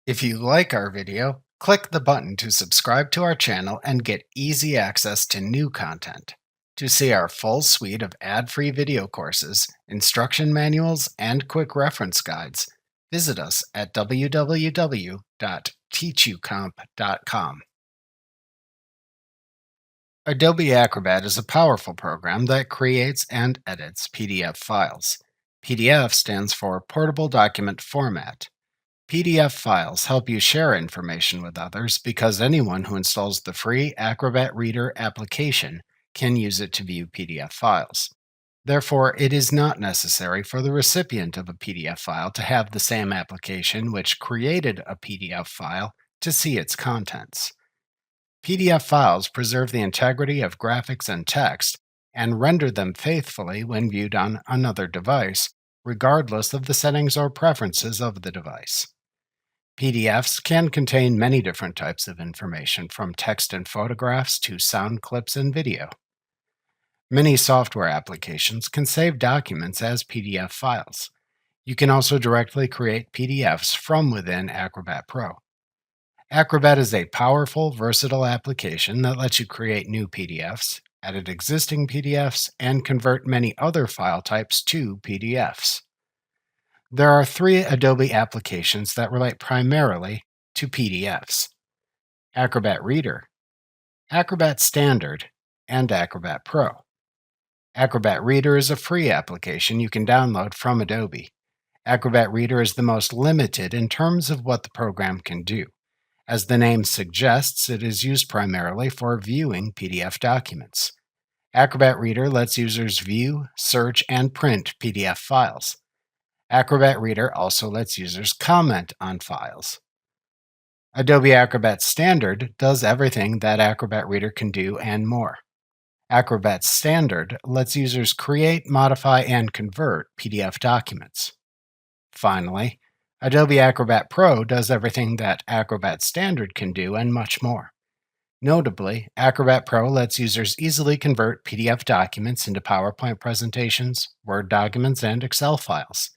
If you like our video, click the button to subscribe to our channel and get easy access to new content. To see our full suite of ad-free video courses, instruction manuals, and quick reference guides, visit us at www.teachucomp.com. Adobe Acrobat is a powerful program that creates and edits PDF files. PDF stands for Portable Document Format. PDF files help you share information with others because anyone who installs the free Acrobat Reader application can use it to view PDF files. Therefore, it is not necessary for the recipient of a PDF file to have the same application which created a PDF file to see its contents. PDF files preserve the integrity of graphics and text and render them faithfully when viewed on another device, regardless of the settings or preferences of the device. PDFs can contain many different types of information, from text and photographs to sound clips and video. Many software applications can save documents as PDF files. You can also directly create PDFs from within Acrobat Pro. Acrobat is a powerful, versatile application that lets you create new PDFs, edit existing PDFs, and convert many other file types to PDFs. There are three Adobe applications that relate primarily to PDFs: Acrobat Reader, Acrobat Standard, and Acrobat Pro. Acrobat Reader is a free application you can download from Adobe. Acrobat Reader is the most limited in terms of what the program can do. As the name suggests, it is used primarily for viewing PDF documents. Acrobat Reader lets users view, search, and print PDF files. Acrobat Reader also lets users comment on files. Adobe Acrobat Standard does everything that Acrobat Reader can do and more. Acrobat Standard lets users create, modify, and convert PDF documents. Finally, Adobe Acrobat Pro does everything that Acrobat Standard can do and much more. Notably, Acrobat Pro lets users easily convert PDF documents into PowerPoint presentations, Word documents, and Excel files.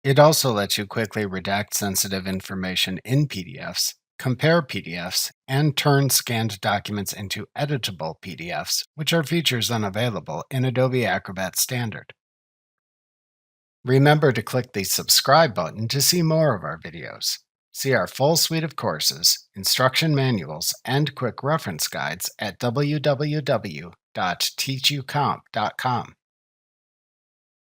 It also lets you quickly redact sensitive information in PDFs, compare PDFs, and turn scanned documents into editable PDFs, which are features unavailable in Adobe Acrobat Standard. Remember to click the subscribe button to see more of our videos. See our full suite of courses, instruction manuals, and quick reference guides at www.teachucomp.com.